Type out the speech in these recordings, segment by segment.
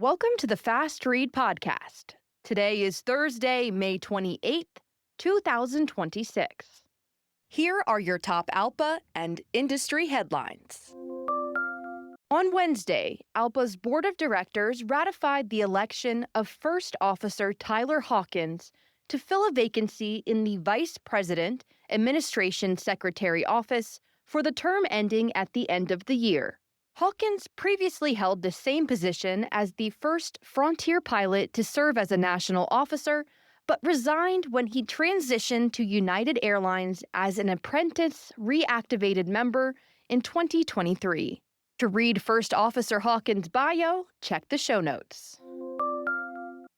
Welcome to the FastRead podcast. Today is Thursday, May 28th, 2026. Here are your top ALPA and industry headlines. On Wednesday, ALPA's board of directors ratified the election of First Officer Tyler Hawkins to fill a vacancy in the Vice President Administration Secretary office for the term ending at the end of the year. Hawkins previously held the same position as the first Frontier pilot to serve as a national officer, but resigned when he transitioned to United Airlines as an apprentice reactivated member in 2023. To read First Officer Hawkins' bio, check the show notes.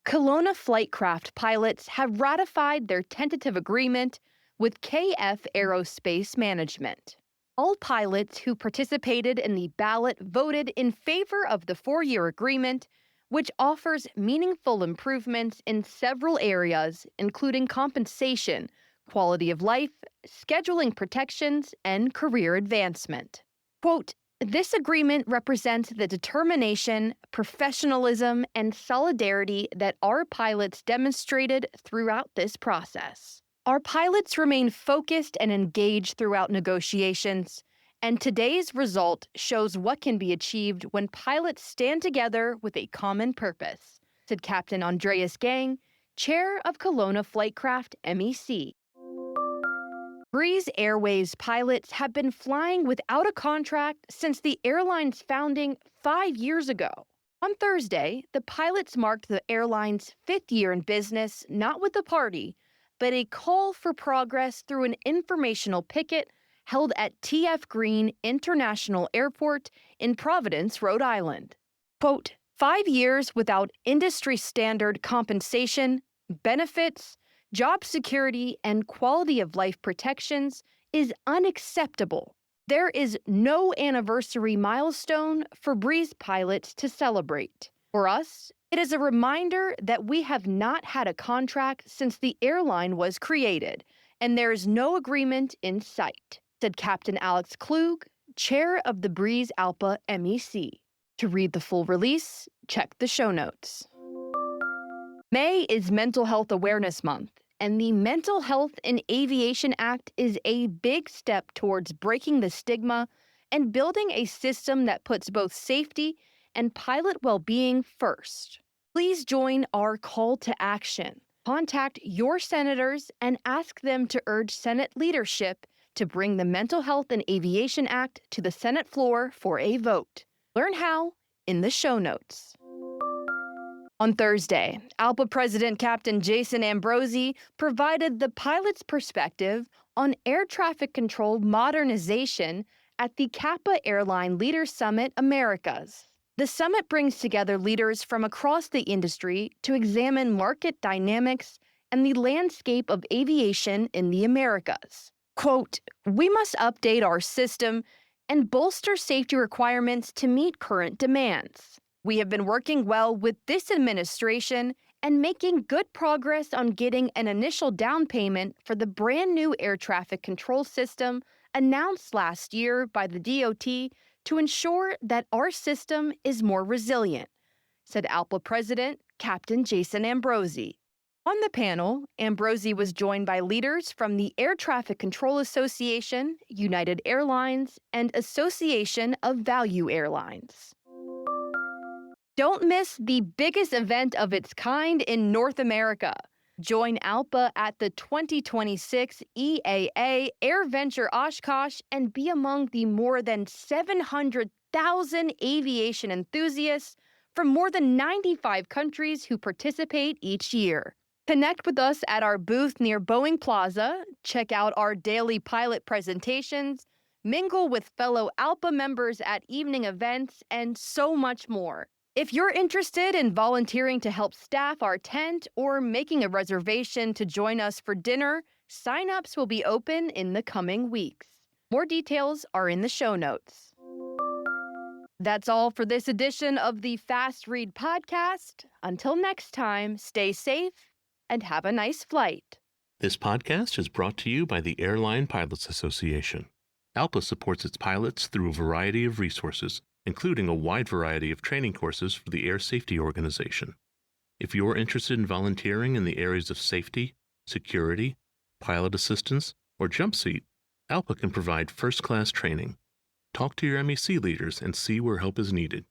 Kelowna Flightcraft pilots have ratified their tentative agreement with KF Aerospace Management. All pilots who participated in the ballot voted in favor of the 4-year agreement, which offers meaningful improvements in several areas, including compensation, quality of life, scheduling protections, and career advancement. Quote, "This agreement represents the determination, professionalism, and solidarity that our pilots demonstrated throughout this process. Our pilots remain focused and engaged throughout negotiations, and today's result shows what can be achieved when pilots stand together with a common purpose," said Captain Andreas Gang, chair of Kelowna Flightcraft MEC. Breeze Airways pilots have been flying without a contract since the airline's founding 5 years ago. On Thursday, the pilots marked the airline's 5th year in business, not with a party, but a call for progress through an informational picket held at TF Green International Airport in Providence, Rhode Island. Quote, 5 years without industry-standard compensation, benefits, job security, and quality of life protections is unacceptable. There is no anniversary milestone for Breeze pilots to celebrate. For us, it is a reminder that we have not had a contract since the airline was created, and there is no agreement in sight, said Captain Alex Klug, chair of the Breeze ALPA MEC. To read the full release, check the show notes. May is Mental Health Awareness Month, and the Mental Health in Aviation Act is a big step towards breaking the stigma and building a system that puts both safety and pilot well-being first. Please join our call to action. Contact your senators and ask them to urge Senate leadership to bring the Mental Health in Aviation Act to the Senate floor for a vote. Learn how in the show notes. On Thursday, ALPA President Captain Jason Ambrosi provided the pilot's perspective on air traffic control modernization at the CAPA Airline Leaders Summit Americas. The summit brings together leaders from across the industry to examine market dynamics and the landscape of aviation in the Americas. Quote, "We must update our system and bolster safety requirements to meet current demands. We have been working well with this administration and making good progress on getting an initial down payment for the brand new air traffic control system announced last year by the DOT to ensure that our system is more resilient," said ALPA President Captain Jason Ambrosi. On the panel, Ambrosi was joined by leaders from the Air Traffic Control Association, United Airlines, and Association of Value Airlines. Don't miss the biggest event of its kind in North America. Join ALPA at the 2026 EAA AirVenture Oshkosh and be among the more than 700,000 aviation enthusiasts from more than 95 countries who participate each year. Connect with us at our booth near Boeing Plaza, check out our daily pilot presentations, mingle with fellow ALPA members at evening events, and so much more. If you're interested in volunteering to help staff our tent or making a reservation to join us for dinner, sign-ups will be open in the coming weeks. More details are in the show notes. That's all for this edition of the Fast Read podcast. Until next time, stay safe and have a nice flight. This podcast is brought to you by the Airline Pilots Association. ALPA supports its pilots through a variety of resources, including a wide variety of training courses for the Air Safety Organization. If you're interested in volunteering in the areas of safety, security, pilot assistance, or jump seat, ALPA can provide first-class training. Talk to your MEC leaders and see where help is needed.